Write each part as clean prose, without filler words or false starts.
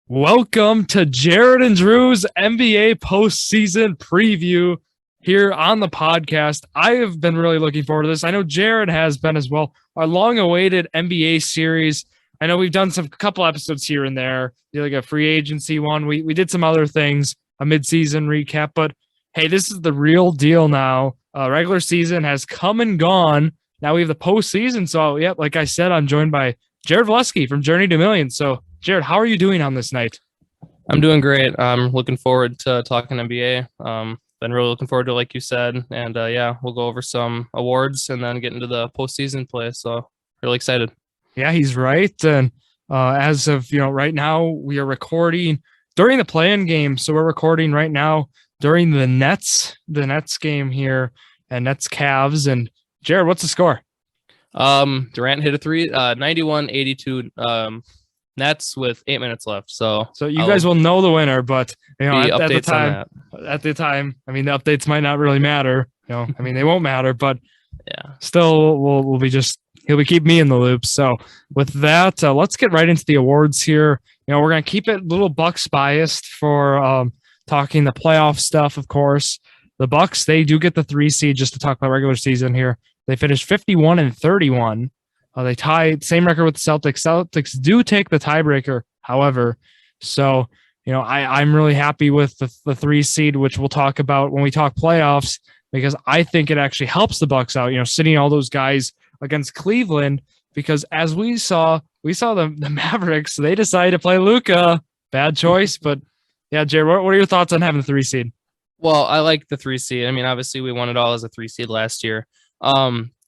Welcome to Jared and Drew's NBA Postseason preview here on the podcast. I have been really looking forward to this. I know Jared has been as well. Our long-awaited NBA series. I know we've done some couple episodes here and there, like a free agency one. We did some other things, a midseason recap, but hey, this is the real deal now. Regular season has come and gone. Now we have the postseason. So, yeah, like I said, I'm joined by Jared Valleskey from Journey to Millions. So, Jared, how are you doing on this night? I'm doing great. I'm looking forward to talking NBA. Been really looking forward to, like you said, and we'll go over some awards and then get into the postseason play. So really excited. Yeah, he's right. And as of right now, we are recording during the play-in game. So we're recording right now during the Nets game here, and Nets Cavs. And Jared, what's the score? Durant hit a three, 91-82. Nets with 8 minutes left. So you guys will know the winner, but at the time, I mean, the updates might not really matter. I mean, they won't matter, but yeah, still he'll be keeping me in the loop. So with that, let's get right into the awards here. We're going to keep it a little Bucks biased for talking the playoff stuff. Of course, the Bucks, they do get the 3 seed just to talk about regular season here. They finished 51-31. They tied same record with the Celtics. Celtics do take the tiebreaker, however. So, I'm really happy with the 3 seed, which we'll talk about when we talk playoffs, because I think it actually helps the Bucks out, sitting all those guys against Cleveland, because as we saw the Mavericks, they decided to play Luka. Bad choice, but yeah, Jared, what are your thoughts on having the 3 seed? Well, I like the 3 seed. I mean, obviously we won it all as a 3 seed last year.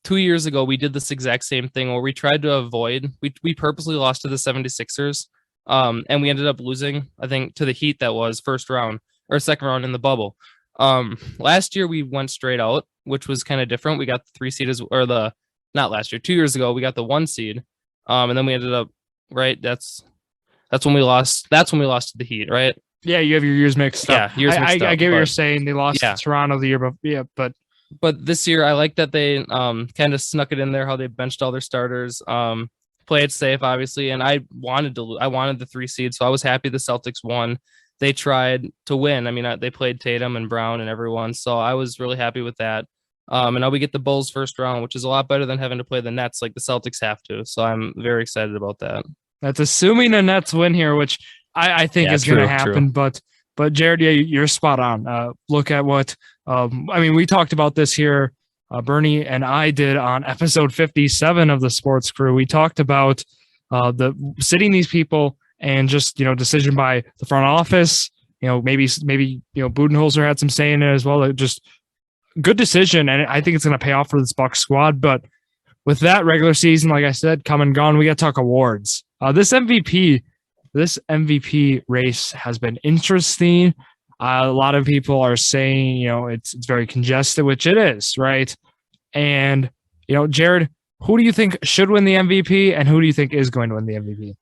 2 years ago, we did this exact same thing where we tried to avoid, we purposely lost to the 76ers, and we ended up losing, I think, to the Heat. That was first round or second round in the bubble. Last year, we went straight out, which was kind of different. We got the 3 seed, not last year, 2 years ago, we got the 1 seed, and then we ended up, right, that's when we lost. That's when we lost to the Heat, right? Yeah, you have your years mixed up. Yeah, years mixed up. I get what you're saying. They lost to Toronto the year, but this year, I like that they kind of snuck it in there, how they benched all their starters, play it safe, obviously. And I wanted the 3 seed, so I was happy the Celtics won. They tried to win. I mean, they played Tatum and Brown and everyone, so I was really happy with that. And now we get the Bulls first round, which is a lot better than having to play the Nets like the Celtics have to. So I'm very excited about that. That's assuming a Nets win here, which I think is going to happen. True. But Jared, yeah, you're spot on. Look at what we talked about this here. Bernie and I did on episode 57 of the Sports Crew. We talked about the sitting these people and just decision by the front office. Maybe Budenholzer had some say in it as well. Just good decision, and I think it's going to pay off for this Bucks squad. But with that regular season, like I said, come and gone, we got to talk awards. This MVP race has been interesting. A lot of people are saying, it's very congested, which it is, right? And, Jared, who do you think should win the MVP, and who do you think is going to win the MVP?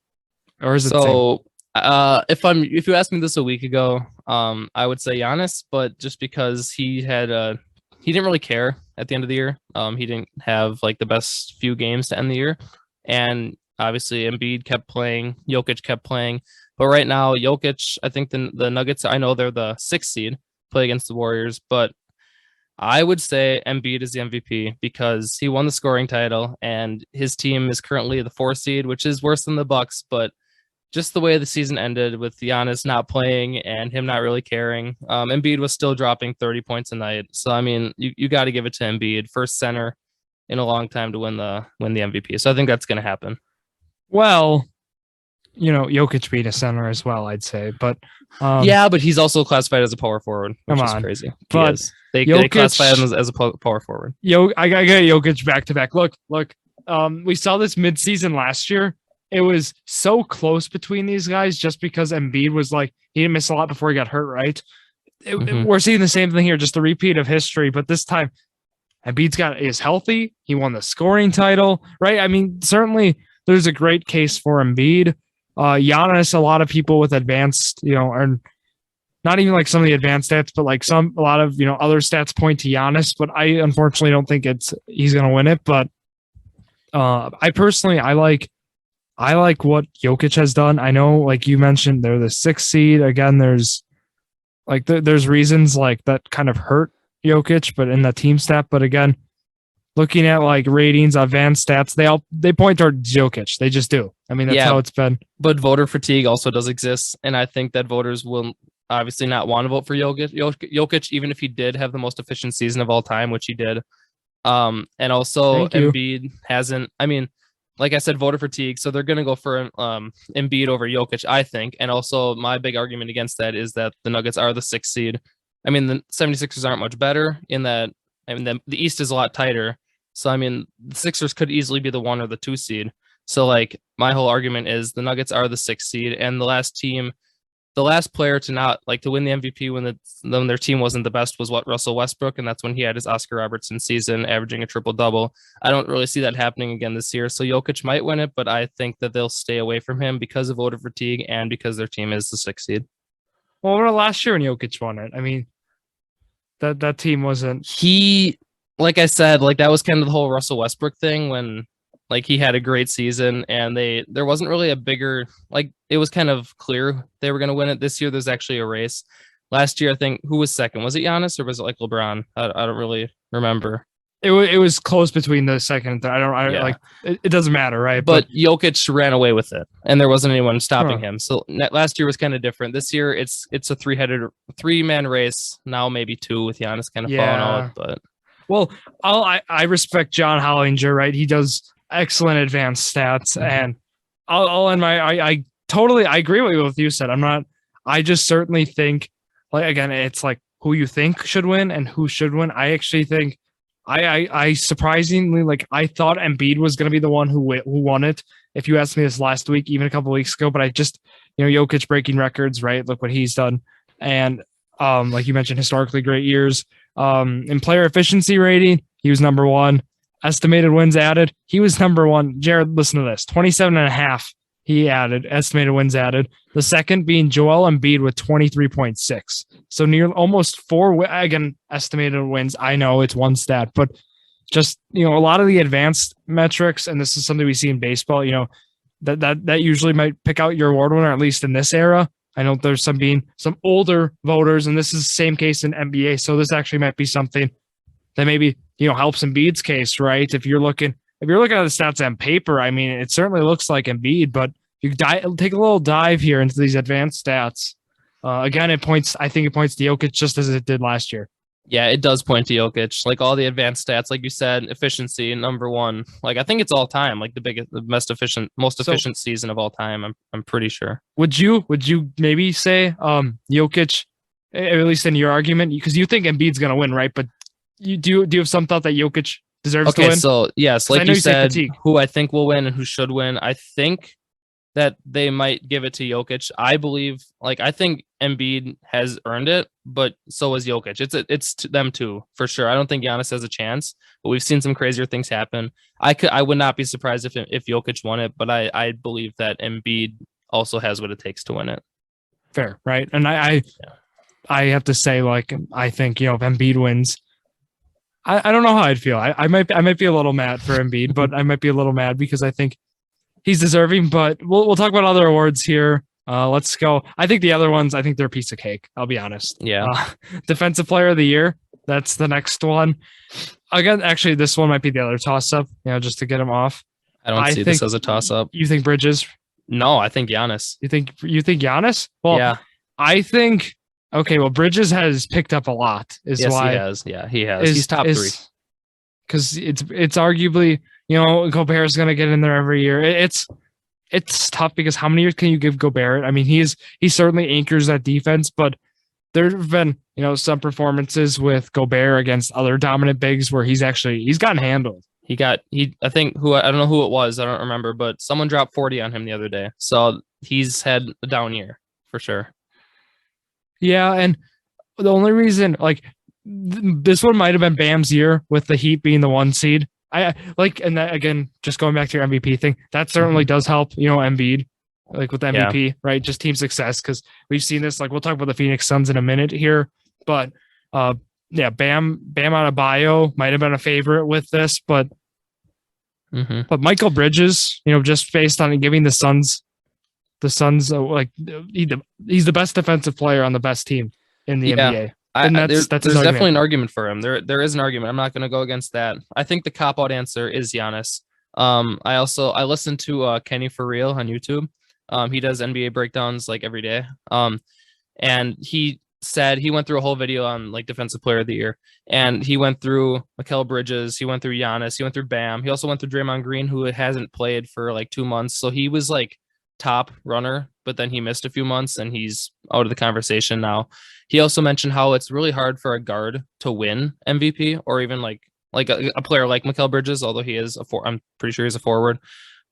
Or is it so? If you asked me this a week ago, I would say Giannis, but just because he didn't really care at the end of the year. He didn't have like the best few games to end the year, and obviously Embiid kept playing, Jokic kept playing, but right now Jokic, I think the Nuggets, I know they're the 6th seed, play against the Warriors, but I would say Embiid is the MVP because he won the scoring title and his team is currently the 4th seed, which is worse than the Bucks, but just the way the season ended with Giannis not playing and him not really caring, Embiid was still dropping 30 points a night. So, I mean, you got to give it to Embiid, first center in a long time to win the MVP. So I think that's going to happen. Well, Jokic beat a center as well, I'd say. But but he's also classified as a power forward, which is crazy. But they classify him as a power forward. I got Jokic back to back. Look. We saw this midseason last year. It was so close between these guys just because Embiid was he didn't miss a lot before he got hurt, right? We're seeing the same thing here, just a repeat of history, but this time Embiid is healthy. He won the scoring title, right? I mean, certainly there's a great case for Embiid. Giannis, a lot of people with advanced, are not even like some of the advanced stats, but like a lot of, other stats point to Giannis, but I unfortunately don't think he's going to win it. But I like I like what Jokic has done. I know, like you mentioned, they're the 6th seed. Again, there's there's reasons like that kind of hurt Jokic, but in the team stat. But again, looking at like ratings, advanced stats, they point toward Jokic. They just do. I mean, that's how it's been. But voter fatigue also does exist, and I think that voters will obviously not want to vote for Jokic, even if he did have the most efficient season of all time, which he did. And also Embiid hasn't. I mean, like I said, voter fatigue. So they're going to go for Embiid over Jokic, I think. And also my big argument against that is that the Nuggets are the 6th seed. I mean, the 76ers aren't much better in that. I mean, the East is a lot tighter. So, I mean, the Sixers could easily be the 1 or the 2 seed. So, like, my whole argument is the Nuggets are the 6th seed, and the last player to not to win the MVP when their team wasn't the best was Russell Westbrook, and that's when he had his Oscar Robertson season, averaging a triple-double. I don't really see that happening again this year. So Jokic might win it, but I think that they'll stay away from him because of voter fatigue and because their team is the 6th seed. Well, last year when Jokic won it, I mean, that team wasn't. Like I said, that was kind of the whole Russell Westbrook thing when he had a great season and there wasn't really a bigger, it was kind of clear they were going to win it. This year, there's actually a race. Last year, I think, who was second? Was it Giannis or was it LeBron? I don't really remember. It was close between the second and third. It doesn't matter, right? But Jokic ran away with it and there wasn't anyone stopping him. So last year was kind of different. This year, it's a 3-man race. Now maybe 2 with Giannis kind of falling out, but. Well, I respect John Hollinger, right? He does excellent advanced stats, and I'll end I totally agree with what you said. I just certainly think again, it's who you think should win and who should win. I actually think I surprisingly I thought Embiid was going to be the one who won it. If you asked me this last week, even a couple of weeks ago, but I just Jokic breaking records, right? Look what he's done, and like you mentioned, historically great years. In player efficiency rating, he was number 1. Estimated wins added, he was number 1. Jared, listen to this: 27.5. He added estimated wins added. The second being Joel Embiid with 23.6. So near almost 4 again estimated wins. I know it's one stat, but just a lot of the advanced metrics, and this is something we see in baseball. That usually might pick out your award winner, at least in this era. I know there's some older voters, and this is the same case in NBA. So this actually might be something that maybe helps Embiid's case, right? If you're looking at the stats on paper, I mean, it certainly looks like Embiid, but you take a little dive here into these advanced stats. Again, I think it points to Jokic just as it did last year. Yeah, it does point to Jokic. All the advanced stats, like you said, efficiency, number 1. I think it's all time, the most efficient season of all time. I'm pretty sure. Would you maybe say Jokic, at least in your argument, because you think Embiid's going to win, right? But do you have some thought that Jokic deserves to win? Okay, so yes, like you said, who I think will win and who should win. I think that they might give it to Jokic. I believe, I think Embiid has earned it, but so has Jokic. It's to them too, for sure. I don't think Giannis has a chance, but we've seen some crazier things happen. I would not be surprised if Jokic won it, but I believe that Embiid also has what it takes to win it. Fair, right? And I have to say, I think if Embiid wins, I don't know how I'd feel. I might be a little mad for Embiid, but I might be a little mad because I think he's deserving. But we'll talk about other awards here. Let's go. I think the other ones, I think they're a piece of cake. I'll be honest. Yeah. Defensive Player of the Year. That's the next one. Again, actually, this one might be the other toss-up. Just to get him off. I don't see this as a toss-up. You think Bridges? No, I think Giannis. You think Giannis? Well, yeah. I think. Okay, well, Bridges has picked up a lot. Yes, he has. Yeah, he has. He's top 3. Because it's arguably, Gobert's going to get in there every year. It's tough because how many years can you give Gobert? I mean, he certainly anchors that defense, but there have been, some performances with Gobert against other dominant bigs where he's gotten handled. I think I don't know who it was. I don't remember, but someone dropped 40 on him the other day. So he's had a down year for sure. Yeah, and the only reason, this one might have been Bam's year with the Heat being the 1 seed. And that, again, just going back to your MVP thing, that certainly does help, Embiid, with the MVP, right? Just team success, because we've seen this. We'll talk about the Phoenix Suns in a minute here, but Bam Adebayo might have been a favorite with this, but But Michael Bridges, just based on giving the Suns like he's the best defensive player on the best team in the NBA. And there's definitely an argument for him. There is an argument. I'm not going to go against that. I think the cop out answer is Giannis. I listen to Kenny For Real on YouTube. He does NBA breakdowns like every day. And he said he went through a whole video on like defensive player of the year, and he went through Mikal Bridges, he went through Giannis, he went through Bam, he also went through Draymond Green, who hasn't played for like 2 months, so he was like top runner, but then he missed a few months and he's out of the conversation now. He also mentioned how it's really hard for a guard to win MVP, or even like a player like Mikal Bridges, although he is I'm pretty sure he's a forward,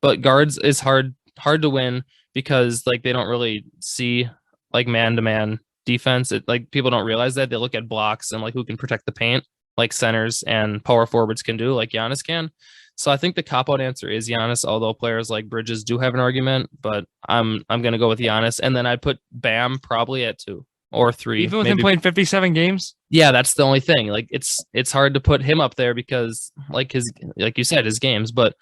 but guards is hard to win because like they don't really see like man-to-man defense. Like people don't realize that. They look at blocks and like who can protect the paint, like centers and power forwards can do, like Giannis can. So I think the cop-out answer is Giannis, although players like Bridges do have an argument, but I'm going to go with Giannis. And then I'd put Bam probably at 2 or 3. Even with him playing 57 games? Yeah, that's the only thing. Like it's hard to put him up there because like you said, his games, but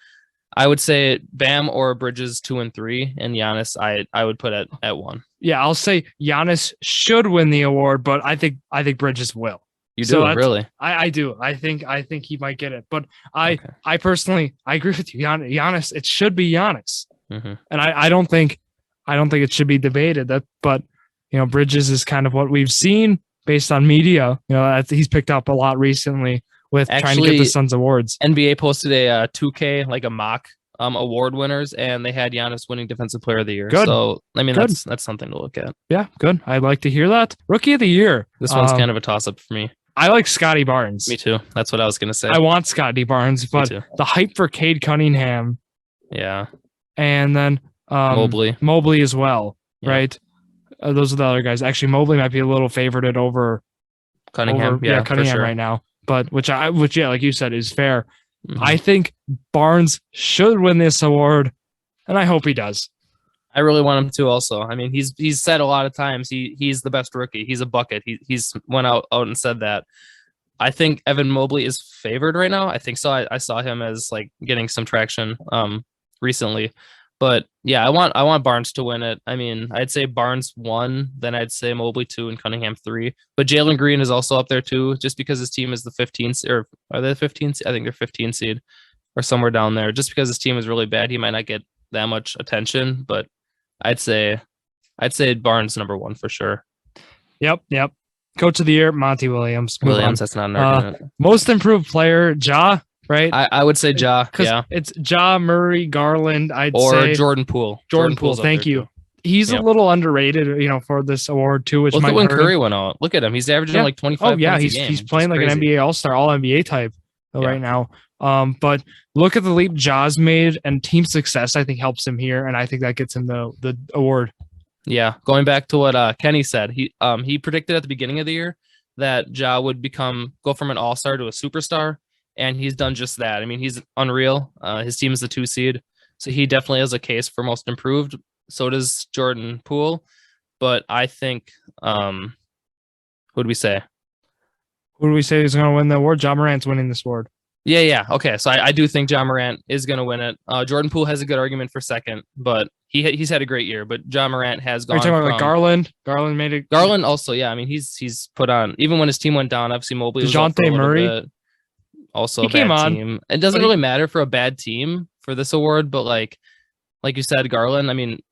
I would say Bam or Bridges 2 and 3, and Giannis I would put at 1. Yeah, I'll say Giannis should win the award, but I think Bridges will. You do, really? I do. I think he might get it, but I personally agree with you. Giannis, it should be Giannis, and I don't think it should be debated. But Bridges is kind of what we've seen based on media. He's picked up a lot recently with trying to get the Suns awards. NBA posted a 2K like a mock award winners, and they had Giannis winning Defensive Player of the Year. Good. So I mean Good. that's something to look at. Yeah, good. I'd like to hear that. Rookie of the Year. This one's kind of a toss up for me. I like Scotty Barnes. Me too. That's what I was gonna say. I want Scotty Barnes, but the hype for Cade Cunningham. Yeah. And then Mobley as well, right? Those are the other guys. Actually, Mobley might be a little favorited over Cunningham. Cunningham sure. right now. But which like you said, is fair. I think Barnes should win this award, and I hope he does. I really want him to also. I mean, he's said a lot of times he's the best rookie. He's a bucket. He's went out and said that. I think Evan Mobley is favored right now. I think so. I saw him as like getting some traction recently. But yeah, I want Barnes to win it. I mean, I'd say Barnes 1, then I'd say Mobley 2, and Cunningham 3. But Jalen Green is also up there too, just because his team is the 15th, or are they the 15th? I think they're 15 seed or somewhere down there. Just because his team is really bad, he might not get that much attention. But I'd say Barnes number 1 for sure. Yep. Coach of the Year, Monty Williams. That's not an argument. Most improved player, Ja. Right, I would say Ja. Yeah, it's Ja, Murray, Garland. Or say Jordan Poole. Jordan Poole. Thank you. He's a little underrated, for this award too. Which might when hurt Curry him. went out. Look at him. He's averaging like 25. Oh yeah, points a game. he's playing like an NBA All-Star, All NBA type right now. But look at the leap Ja's made, and team success I think helps him here, and I think that gets him the award. Yeah, going back to what Kenny said, he predicted at the beginning of the year that Ja would go from an All-Star to a superstar. And he's done just that. I mean, he's unreal. His team is the 2 seed. So he definitely has a case for most improved. So does Jordan Poole. But I think, who do we say? Who do we say is going to win the award? Ja Morant's winning this award. Yeah. Okay. So I do think Ja Morant is going to win it. Jordan Poole has a good argument for second, but he's had a great year. But Ja Morant has gone. Are you talking about like Garland? Garland made it. Garland also, yeah. I mean, he's put on, even when his team went down, obviously Mobley was DeJounte Murray. Also a bad team. It doesn't really matter for a bad team for this award, but like you said, Garland, I mean,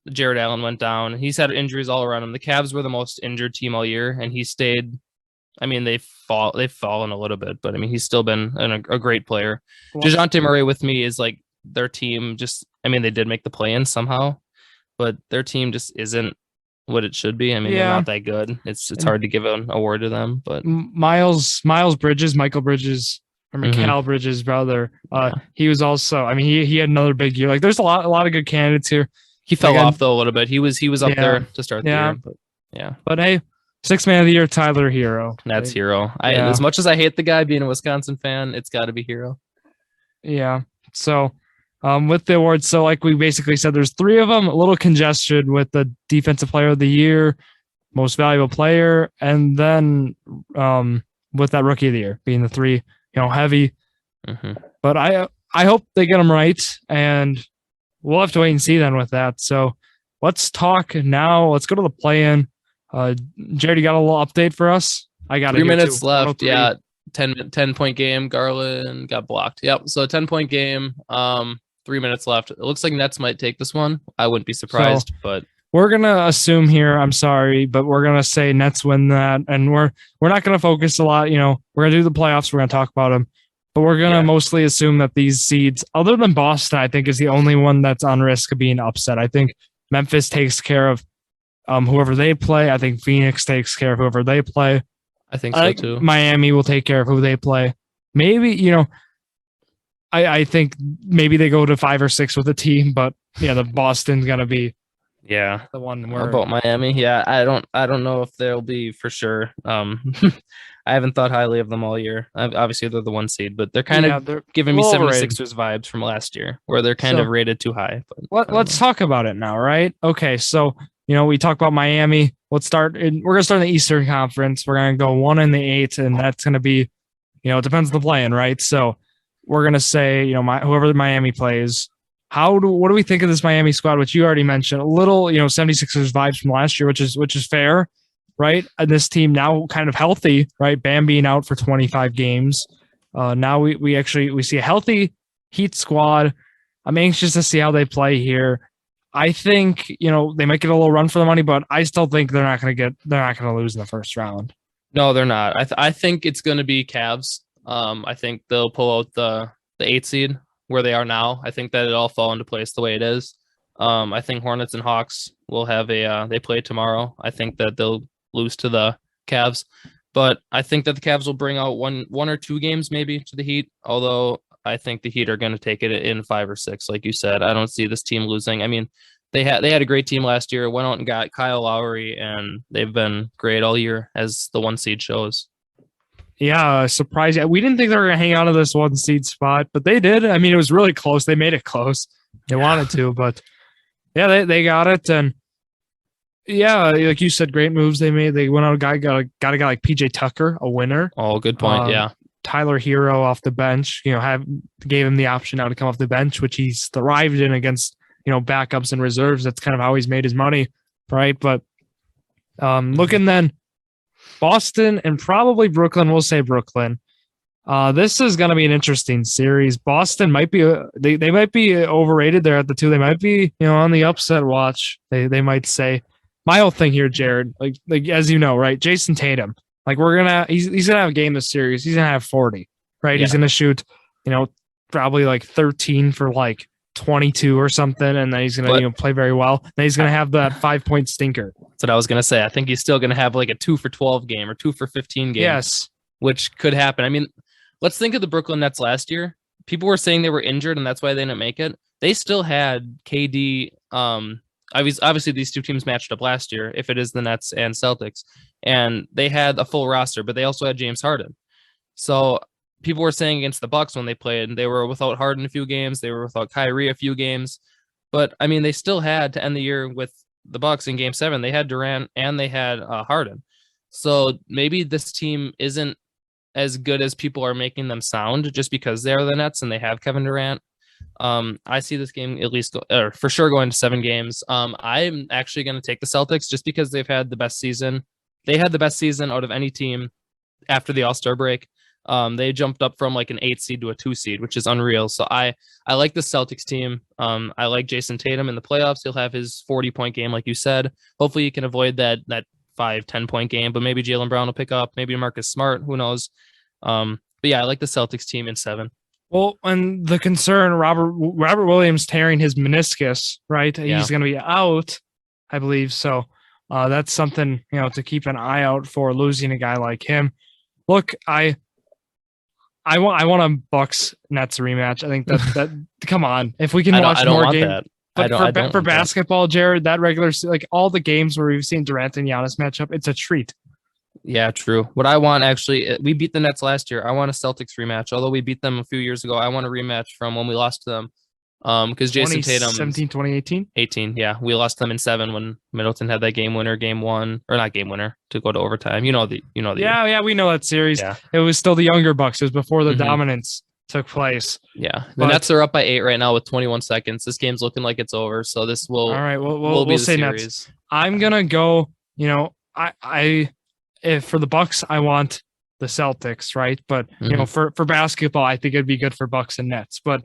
Jared Allen went down. He's had injuries all around him. The Cavs were the most injured team all year, and he stayed. I mean, they've fallen a little bit, but I mean, he's still been a great player. DeJounte Murray with me is like their team just, I mean, they did make the play-in somehow, but their team just isn't what it should be. I mean, they're not that good. It's hard to give an award to them, but Michael Bridges, or Mikal Bridges' brother. He was also, I mean, he had another big year. Like there's a lot of good candidates here. He fell off though a little bit. He was up there to start the year, but yeah. But hey, 6th man of the year, Tyler Hero. That's Hero. As much as I hate the guy, being a Wisconsin fan, it's got to be Hero. Yeah. So with the awards, so like we basically said, there's 3 of them, a little congested with the Defensive Player of the Year, Most Valuable Player, and then with that Rookie of the Year being the 3, heavy. But I I hope they get them right, and we'll have to wait and see then with that. So let's talk now. Let's go to the play-in. Jared, you got a little update for us? I got 3 minutes left. 103. Yeah, 10-point game. Garland got blocked. Yep. So 10-point game. 3 minutes left. It looks like Nets might take this one. I wouldn't be surprised, but we're gonna assume here. I'm sorry, but we're gonna say Nets win that, and we're not gonna focus a lot. We're gonna do the playoffs. We're gonna talk about them, but we're gonna mostly assume that these seeds, other than Boston, I think is the only one that's on risk of being upset. I think Memphis takes care of whoever they play. I think Phoenix takes care of whoever they play. I think so too. Miami will take care of who they play. Maybe I think maybe they go to 5 or 6 with a team, but the Boston's gonna be. Yeah, the one where about Miami. Yeah, I don't know if they'll be for sure. I haven't thought highly of them all year. Obviously, they're the 1 seed, but they're kind of giving me 76ers vibes from last year, where they're kind of rated too high. But let's talk about it now, right? Okay, so we talk about Miami. Let's start. We're gonna start in the Eastern Conference. We're gonna go 1 in the 8, and that's gonna be, it depends on the play-in, right? So we're gonna say, whoever Miami plays. What do we think of this Miami squad, which you already mentioned? A little, 76ers vibes from last year, which is fair, right? And this team now kind of healthy, right? Bam being out for 25 games. Now we see a healthy Heat squad. I'm anxious to see how they play here. I think, they might get a little run for the money, but I still think they're not going to lose in the first round. No, they're not. I think it's going to be Cavs. I think they'll pull out the 8 seed. Where they are now. I think that it all fall into place the way it is. I think Hornets and Hawks will have they play tomorrow. I think that they'll lose to the Cavs, but I think that the Cavs will bring out one or 2 games maybe to the Heat, although I think the Heat are going to take it in 5 or 6, like you said. I don't see this team losing. I mean, they had a great team last year, went out and got Kyle Lowry, and they've been great all year, as the 1 seed shows. Yeah, surprising. We didn't think they were going to hang out of this 1 seed spot, but they did. I mean, it was really close. They made it close. They wanted to, but yeah, they got it. And yeah, like you said, great moves they made. They went out, got a guy like PJ Tucker, a winner. Oh, good point. Yeah. Tyler Hero off the bench, gave him the option now to come off the bench, which he's thrived in against, backups and reserves. That's kind of how he's made his money, right? But looking then, Boston and probably Brooklyn. We'll say Brooklyn. This is going to be an interesting series. Boston might be they might be overrated there at the 2. They might be on the upset watch. They might say. My whole thing here, Jared, like as you know, right? Jason Tatum. Like he's gonna have a game this series. He's gonna have 40, right? Yeah. He's gonna shoot, probably like 13 for like 22 or something, and then he's gonna play very well. Then he's gonna have that 5-point stinker. That's what I was gonna say. I think he's still gonna have like a 2 for 12 game or 2 for 15 game. Yes, which could happen. I mean, let's think of the Brooklyn Nets last year. People were saying they were injured and that's why they didn't make it. They still had KD. Obviously these 2 teams matched up last year, if it is the Nets and Celtics, and they had a full roster, but they also had James Harden. So people were saying against the Bucks when they played, they were without Harden a few games, they were without Kyrie a few games, but I mean, they still had to end the year with the Bucks in Game 7. They had Durant and they had Harden. So maybe this team isn't as good as people are making them sound just because they're the Nets and they have Kevin Durant. I see this game at least for sure going to 7 games. I'm actually going to take the Celtics just because they've had the best season. They had the best season out of any team after the All-Star break. They jumped up from like an 8 seed to a 2 seed, which is unreal. So I like the Celtics team. I like Jason Tatum in the playoffs. He'll have his 40-point game, like you said. Hopefully you can avoid that 5-10-point game, but maybe Jaylen Brown will pick up. Maybe Marcus Smart. Who knows? But yeah, I like the Celtics team in 7. Well, and the concern, Robert Williams tearing his meniscus, right? Yeah. He's going to be out, I believe. So that's something, to keep an eye out for, losing a guy like him. Look, I want a Bucks Nets rematch. I think that come on, if we can watch more games. But for basketball, Jared, that regular, like all the games where we've seen Durant and Giannis match up, it's a treat. Yeah, true. What I want, actually, we beat the Nets last year. I want a Celtics rematch. Although we beat them a few years ago, I want a rematch from when we lost to them. Because Jason Tatum 2018, 18. Yeah, we lost them in 7 when Middleton had that game winner, game 1, or not game winner, to go to overtime. Yeah, we know that series. Yeah. It was still the younger Bucks. It was before the dominance took place. Yeah, the But- Nets are up by 8 right now with 21 seconds. This game's looking like it's over, so this will All right, will be we'll the say series. Nets. I'm gonna go. If for the Bucks, I want the Celtics, right? But for basketball, I think it'd be good for Bucks and Nets. But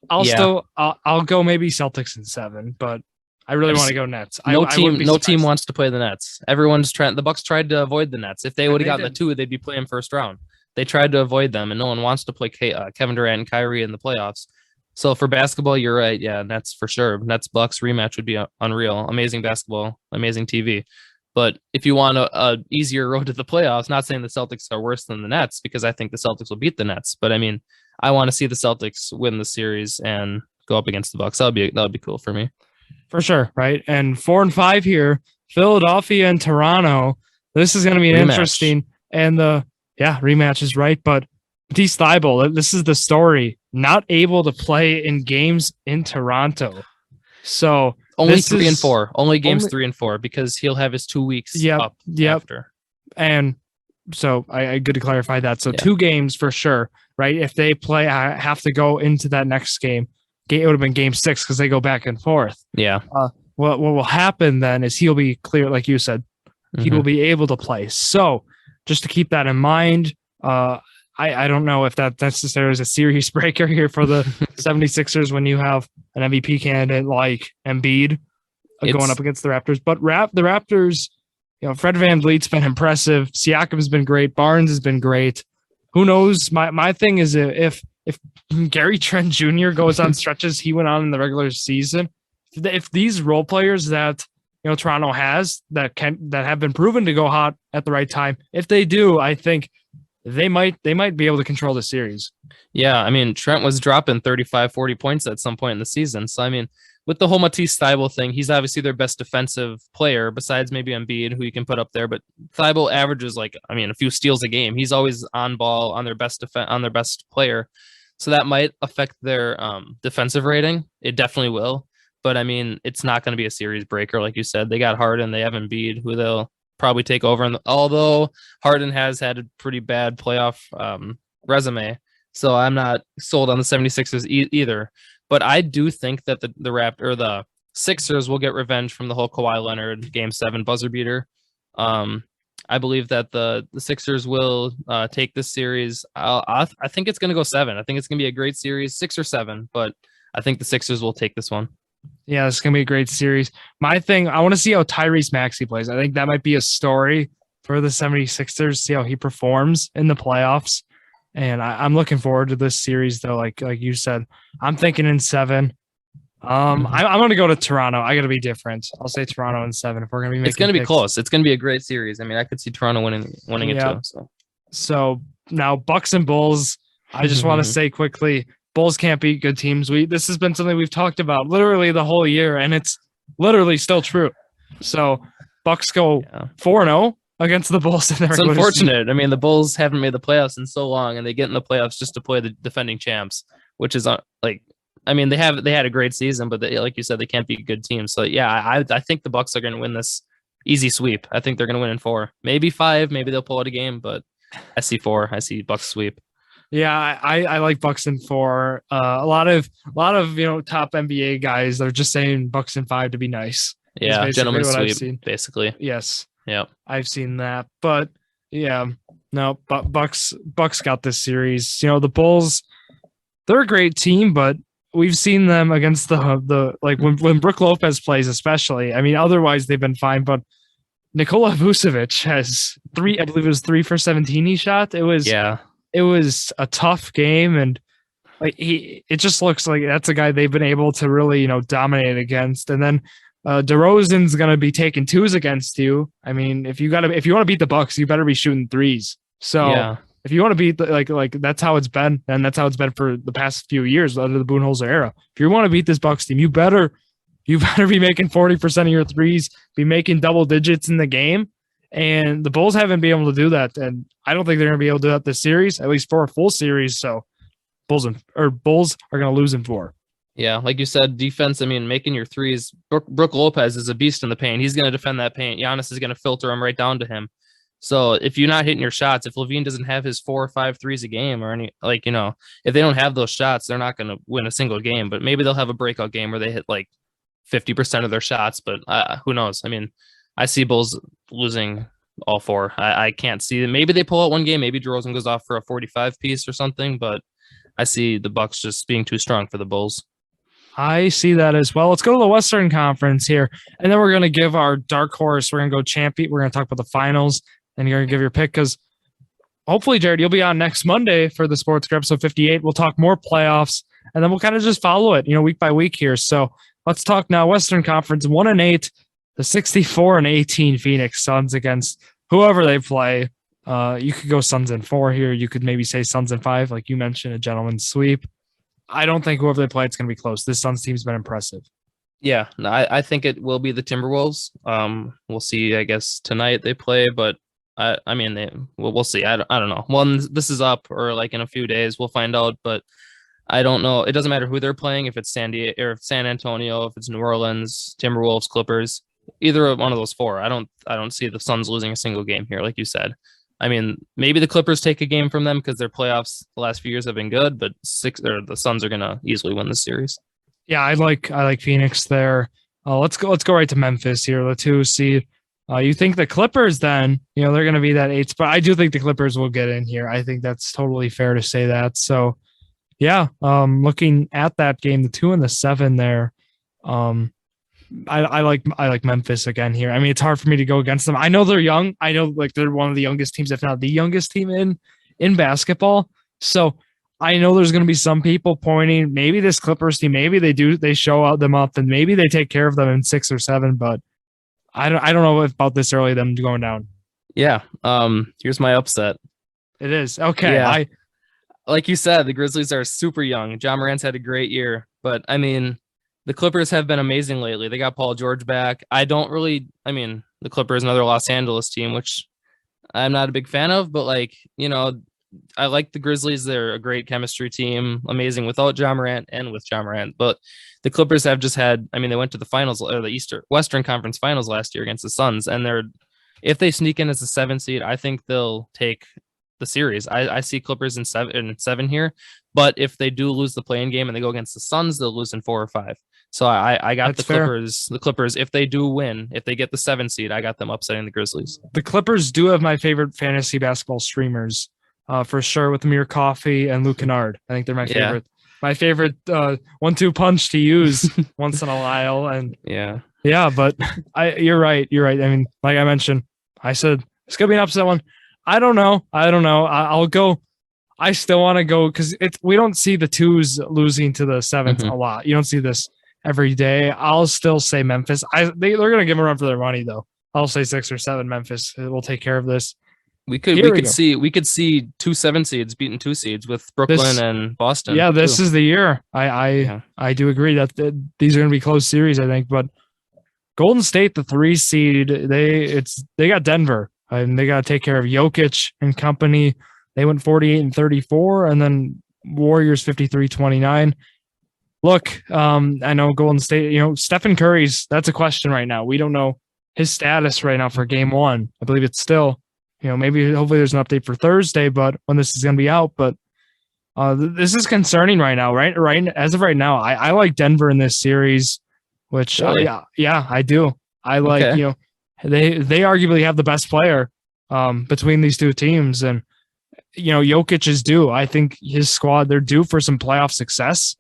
I'll go maybe Celtics in 7. But I really want to go Nets. No I wouldn't be team surprised. wants to play the Nets. Everyone's trying. The Bucks tried to avoid the Nets. If they would have gotten the 2, they'd be playing first round. They tried to avoid them, and no one wants to play Kevin Durant and Kyrie in the playoffs. So for basketball, you're right. Yeah, Nets for sure. Nets Bucks rematch would be unreal. Amazing basketball, amazing TV. But if you want a easier road to the playoffs, not saying the Celtics are worse than the Nets, because I think the Celtics will beat the Nets. But I mean, I want to see the Celtics win the series and go up against the Bucks. That would be cool for me. For sure, right? And 4 and 5 here, Philadelphia and Toronto. This is going to be interesting. And rematch is right. But Matisse Thybulle, this is the story. Not able to play in games in Toronto. So only 3 and 4. Only games 3 and 4 because he'll have his 2 weeks up after. And so I good to clarify that. So 2 games for sure, right? If they play, I have to go into that next game. It would have been game 6 because they go back and forth. Yeah. What will happen then is he'll be clear, like you said, he will be able to play. So just to keep that in mind, I don't know if that necessarily is a series breaker here for the 76ers when you have an MVP candidate like Embiid going up against the Raptors. But the Raptors, Fred VanVleet's been impressive. Siakam's been great. Barnes has been great. Who knows? My thing is if Gary Trent Jr. goes on stretches he went on in the regular season, if these role players that Toronto has that have been proven to go hot at the right time, if they do, I think they might be able to control the series. Yeah, I mean, Trent was dropping 35, 40 points at some point in the season. So, I mean, with the whole Matisse Thybulle thing, he's obviously their best defensive player besides maybe Embiid, who you can put up there. But Thybulle averages a few steals a game. He's always on ball on their best player. So that might affect their defensive rating. It definitely will. But, I mean, it's not going to be a series breaker, like you said. They got Harden. They have Embiid, who they'll probably take over. Although Harden has had a pretty bad playoff resume. So I'm not sold on the 76ers either. But I do think that the Sixers will get revenge from the whole Kawhi Leonard Game 7 buzzer beater. I believe that the Sixers will take this series. I think it's going to go 7. I think it's going to be a great series, 6 or 7. But I think the Sixers will take this one. Yeah, it's going to be a great series. My thing, I want to see how Tyrese Maxey plays. I think that might be a story for the 76ers, see how he performs in the playoffs. And I'm looking forward to this series, though. Like you said, I'm thinking in 7. I'm going to go to Toronto. I got to be different. I'll say Toronto in 7 if we're going to be making It's going to be picks. close. It's going to be a great series. I mean, I could see Toronto winning it too. So now Bucks and Bulls. I just want to say quickly, Bulls can't beat good teams. This has been something we've talked about literally the whole year, and it's literally still true. So Bucks go 4-0 against the Bulls. It's unfortunate. I mean, the Bulls haven't made the playoffs in so long, and they get in the playoffs just to play the defending champs, which is I mean, they had a great season, but like you said, they can't beat good teams. So yeah, I think the Bucks are going to win this easy sweep. I think they're going to win in 4, maybe 5, maybe they'll pull out a game, but I see 4. I see Bucks sweep. Yeah, I like Bucks in 4. A lot of top NBA guys are just saying Bucks in 5 to be nice. Yeah, gentlemen sweep, basically. Yes. Yeah, I've seen that, but Bucks got this series. The Bulls, they're a great team, but we've seen them against the when Brook Lopez plays, especially. I mean, otherwise they've been fine, but Nikola Vucevic has 3. I believe it was 3 for 17 he shot. It was a tough game, and it just looks like that's a guy they've been able to really dominate against. And then DeRozan's gonna be taking 2s against you. I mean, if you want to beat the Bucks, you better be shooting 3s. So if you want to beat like that's how it's been, and that's how it's been for the past few years under the Budenholzer era. If you want to beat this Bucks team, you better be making 40% of your 3s, be making double digits in the game. And the Bulls haven't been able to do that, and I don't think they're going to be able to do that this series, at least for a full series. So, Bulls are going to lose in 4. Yeah, like you said, defense. I mean, making your 3s. Brook Lopez is a beast in the paint. He's going to defend that paint. Giannis is going to filter them right down to him. So if you're not hitting your shots, if Levine doesn't have his 4 or 5 threes a game or any, like, if they don't have those shots, they're not going to win a single game. But maybe they'll have a breakout game where they hit like 50% of their shots. But who knows? I mean, I see Bulls losing all 4. I can't see them. Maybe they pull out one game. Maybe DeRozan goes off for a 45 piece or something. But I see the Bucks just being too strong for the Bulls. I see that as well. Let's go to the Western Conference here, and then we're going to give our dark horse. We're going to go champion. We're going to talk about the finals, and you're going to give your pick because hopefully, Jared, you'll be on next Monday for the Sports Grid episode 58. We'll talk more playoffs, and then we'll kind of just follow it, week by week here. So let's talk now. Western Conference 1-8, the 64-18 Phoenix Suns against whoever they play. You could go Suns in 4 here. You could maybe say Suns in 5, like you mentioned, a gentleman's sweep. I don't think whoever they play, it's going to be close. This Suns team's been impressive. Yeah, no, I think it will be the Timberwolves. We'll see. I guess tonight they play, but we'll see. I don't know. Well, this is up or like in a few days, we'll find out. But I don't know. It doesn't matter who they're playing. If it's San Diego or San Antonio, if it's New Orleans, Timberwolves, Clippers, either one of those 4. I don't see the Suns losing a single game here, like you said. I mean, maybe the Clippers take a game from them because their playoffs the last few years have been good, but the Suns are gonna easily win this series. Yeah, I like Phoenix there. Let's go right to Memphis here, the 2 seed. You think the Clippers then, they're going to be that 8 spot. I do think the Clippers will get in here. I think that's totally fair to say that. So, yeah, looking at that game, the 2 and the 7 there, I like Memphis again here. I mean, it's hard for me to go against them. I know they're young. I know like they're one of the youngest teams, if not the youngest team in basketball. So I know there's going to be some people pointing, maybe this Clippers team, maybe they show out them up and maybe they take care of them in 6 or 7, but I don't know about this early, them going down. Yeah. Here's my upset. It is. Okay. Yeah. Like you said, the Grizzlies are super young. Ja Morant's had a great year, but I mean, the Clippers have been amazing lately. They got Paul George back. The Clippers, another Los Angeles team, which I'm not a big fan of, but I like the Grizzlies. They're a great chemistry team, amazing without Ja Morant and with Ja Morant. But the Clippers have just had, they went to the finals or the Western Conference Finals last year against the Suns, and if they sneak in as a 7 seed, I think they'll take the series. I see Clippers in 7 here, but if they do lose the play-in game and they go against the Suns, they'll lose in 4 or 5. So I got the Clippers. The Clippers, if they do win, if they get the 7 seed, I got them upsetting the Grizzlies. The Clippers do have my favorite fantasy basketball streamers, for sure, with Amir Coffey and Luke Kennard. I think they're my favorite. My favorite 1-2 punch to use once in a while. And yeah, but you're right. I mean, like I mentioned, I said it's gonna be an upset one. I don't know. I'll go. I still want to go because we don't see the 2s losing to the 7th a lot. You don't see this every day. I'll still say Memphis. They're going to give them a run for their money, though. I'll say 6 or 7 Memphis. We'll take care of this. We could see 2 7 seeds beating 2 seeds with Brooklyn and Boston. Yeah, this is the year. I do agree that these are going to be close series, I think. But Golden State, the 3 seed, they got Denver, and they got to take care of Jokic and company. They went 48-34, and then Warriors 53-29. Look, I know Golden State, Stephen Curry's, that's a question right now. We don't know his status right now for game 1. I believe it's still, hopefully there's an update for Thursday, but when this is going to be out, but this is concerning right now, right? As of right now, I like Denver in this series, which, really? Yeah, I do. I like, they arguably have the best player between these 2 teams, and Jokic is due. I think his squad, they're due for some playoff success.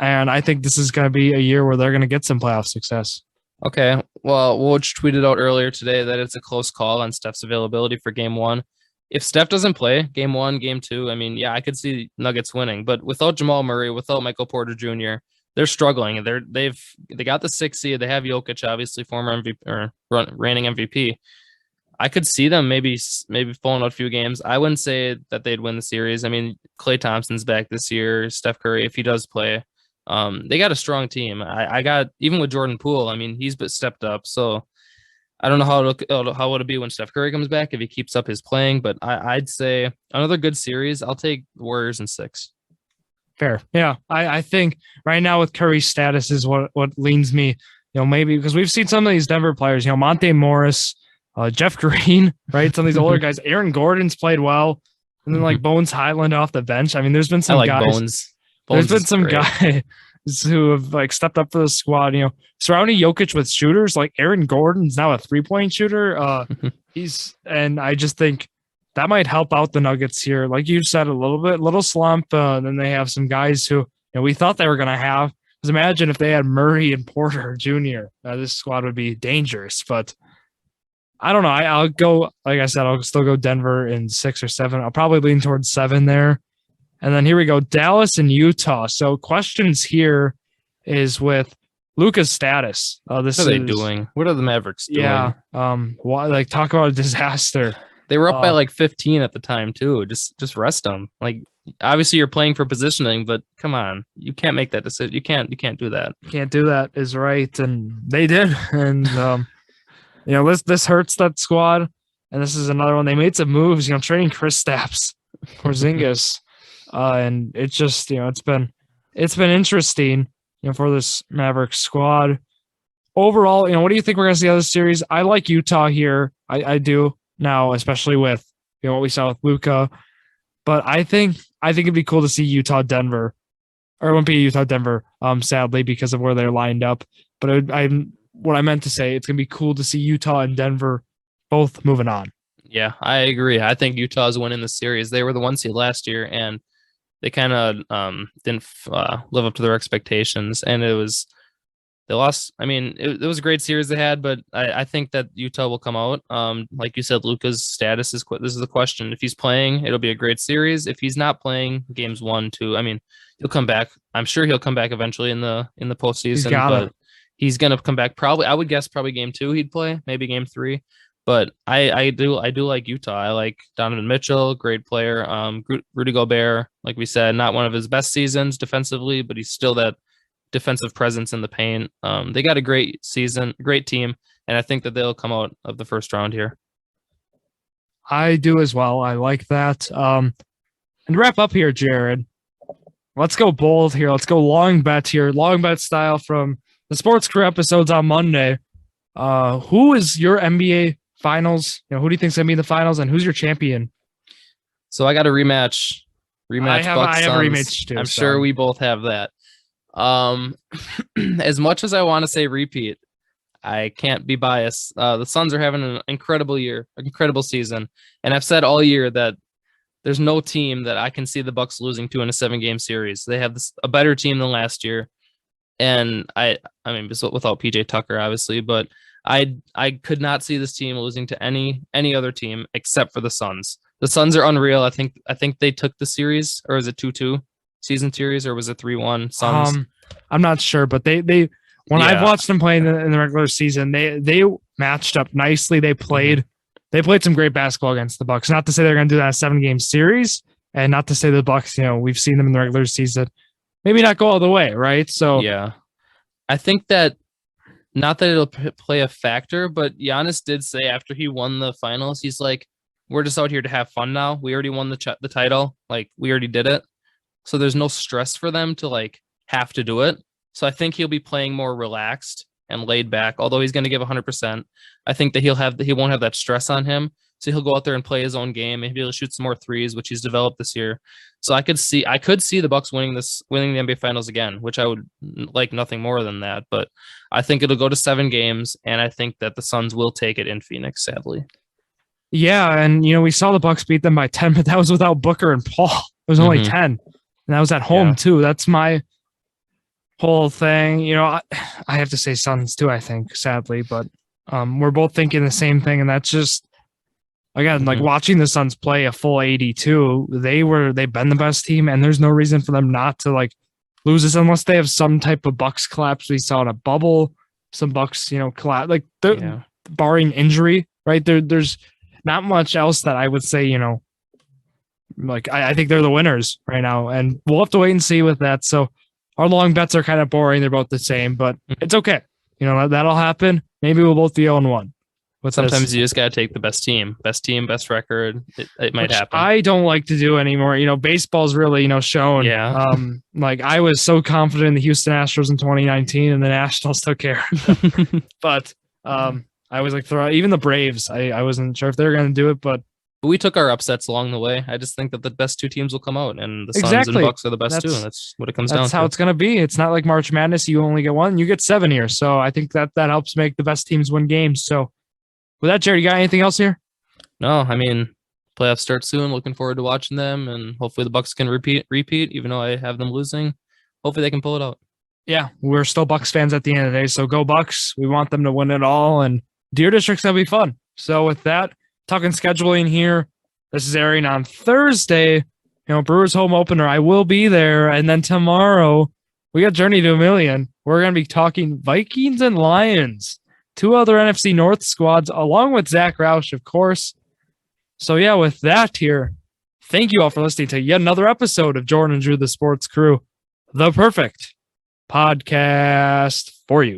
And I think this is going to be a year where they're going to get some playoff success. Okay. Well, Woj tweeted out earlier today that it's a close call on Steph's availability for game 1. If Steph doesn't play game 1, game 2, I could see Nuggets winning. But without Jamal Murray, without Michael Porter Jr., they're struggling. They got the 6 seed. They have Jokic, obviously former MVP or reigning MVP. I could see them maybe pulling out a few games. I wouldn't say that they'd win the series. Klay Thompson's back this year. Steph Curry, if he does play, they got a strong team. I got, even with Jordan Poole, he's stepped up. So I don't know how it'll be when Steph Curry comes back if he keeps up his playing. But I'd say another good series. I'll take the Warriors in 6. Fair, yeah. I think right now with Curry's status is what leans me. Maybe because we've seen some of these Denver players. Monte Morris. Jeff Green, right? Some of these older guys. Aaron Gordon's played well. And then like Bones Highland off the bench. I mean, there's been some guys. Bones. There's been some guys who have like stepped up for the squad. Surrounding Jokic with shooters, like Aaron Gordon's now a 3-point shooter. And I just think that might help out the Nuggets here. Like you said, a little slump. Then they have some guys who we thought they were going to have. Because imagine if they had Murray and Porter Jr. This squad would be dangerous. But I don't know. I'll go, like I said, I'll still go Denver in 6 or 7. I'll probably lean towards 7 there. And then here we go, Dallas and Utah. So questions here is with Luka's status. What are they doing? What are the Mavericks doing? Yeah. Talk about a disaster. They were up by like 15 at the time too. Just rest them. Like obviously you're playing for positioning, but come on, you can't make that decision. You can't do that. Can't do that is right, and they did. And this hurts that squad. And this is another one. They made some moves. Trading Kristaps, Porzingis, and it's just it's been interesting for this Mavericks squad. Overall, what do you think we're gonna see out of this series? I like Utah here. I do. Now, especially with what we saw with Luka, but I think it'd be cool to see Utah Denver, or it won't be Utah Denver, sadly because of where they're lined up. But what I meant to say, it's gonna be cool to see Utah and Denver both moving on. Yeah, I agree. I think Utah's winning the series. They were the 1 seed last year, and they kind of didn't live up to their expectations, and they lost. I mean, it was a great series they had, but I think that Utah will come out. Like you said, Luka's status this is the question. If he's playing, it'll be a great series. If he's not playing, games 1, 2, I mean, he'll come back. I'm sure he'll come back eventually in the postseason. But he's gonna come back probably. I would guess probably game 2 he'd play, maybe game 3. But I do like Utah. I like Donovan Mitchell, great player. Rudy Gobert, like we said, not one of his best seasons defensively, but he's still that defensive presence in the paint. They got a great season, great team, and I think that they'll come out of the first round here. I do as well. I like that. And to wrap up here, Jared, let's go bold here. Let's go long bet here. Long bet style from the Sports Crew episodes on Monday. Who is your NBA Finals? Who do you think's gonna be in the finals, and who's your champion? So I got a rematch. I have a rematch too. I'm sure we both have that. As much as I want to say repeat, I can't be biased. The Suns are having an incredible year, incredible season, and I've said all year that there's no team that I can see the Bucks losing to in a 7-game series. They have a better team than last year, and I mean, without PJ Tucker, obviously, but I could not see this team losing to any other team except for the Suns. The Suns are unreal. I think they took the series, or is it 2-2 season series, or was it 3-1 Suns? I'm not sure, but they I've watched them play in the regular season, they matched up nicely. They played some great basketball against the Bucks. Not to say they're going to do that in a 7-game series, and not to say the Bucks, we've seen them in the regular season, maybe not go all the way, right? So yeah, I think that. Not that it'll play a factor, but Giannis did say after he won the finals, he's like, we're just out here to have fun now. We already won the title. Like, we already did it. So there's no stress for them to, like, have to do it. So I think he'll be playing more relaxed and laid back, although he's going to give 100%. I think that he won't have that stress on him. So he'll go out there and play his own game. Maybe he'll shoot some more threes, which he's developed this year. So I could see the Bucks winning the NBA Finals again, which I would like nothing more than that. But I think it'll go to 7 games, and I think that the Suns will take it in Phoenix, sadly. Yeah, and we saw the Bucks beat them by 10, but that was without Booker and Paul. It was only 10, and that was at home too. That's my whole thing. I have to say Suns too, I think, sadly, but we're both thinking the same thing, and that's just. Again, like watching the Suns play a full 82, they've been the best team, and there's no reason for them not to like lose this unless they have some type of Bucks collapse. We saw in a bubble, some Bucks, collapse, like barring injury, right? There's not much else that I would say, like I think they're the winners right now, and we'll have to wait and see with that. So our long bets are kind of boring. They're both the same, but it's okay. That'll happen. Maybe we'll both be 0-1. Sometimes you just got to take the best team, best record. It might happen. I don't like to do anymore. Baseball's really, shown. Yeah. Like I was so confident in the Houston Astros in 2019, and the Nationals took care of them. But I was like, even the Braves. I wasn't sure if they were going to do it, but we took our upsets along the way. I just think that the best two teams will come out, and the Suns exactly. and Bucks are the best two. And that's what it comes down to. That's how it's going to be. It's not like March Madness. You only get one. You get 7 here. So I think that helps make the best teams win games. So with that, Jared, you got anything else here? No, I mean, playoffs start soon. Looking forward to watching them, and hopefully the Bucks can repeat. Even though I have them losing, hopefully they can pull it out. Yeah, we're still Bucks fans at the end of the day. So go Bucks. We want them to win it all, and Deer District's going to be fun. So with that, talking scheduling here. This is airing on Thursday. Brewers home opener. I will be there. And then tomorrow, we got Journey to a Million. We're going to be talking Vikings and Lions. 2 other NFC North squads, along with Zach Roush, of course. So, yeah, with that here, thank you all for listening to yet another episode of Jordan and Drew, the Sports Crew, the perfect podcast for you.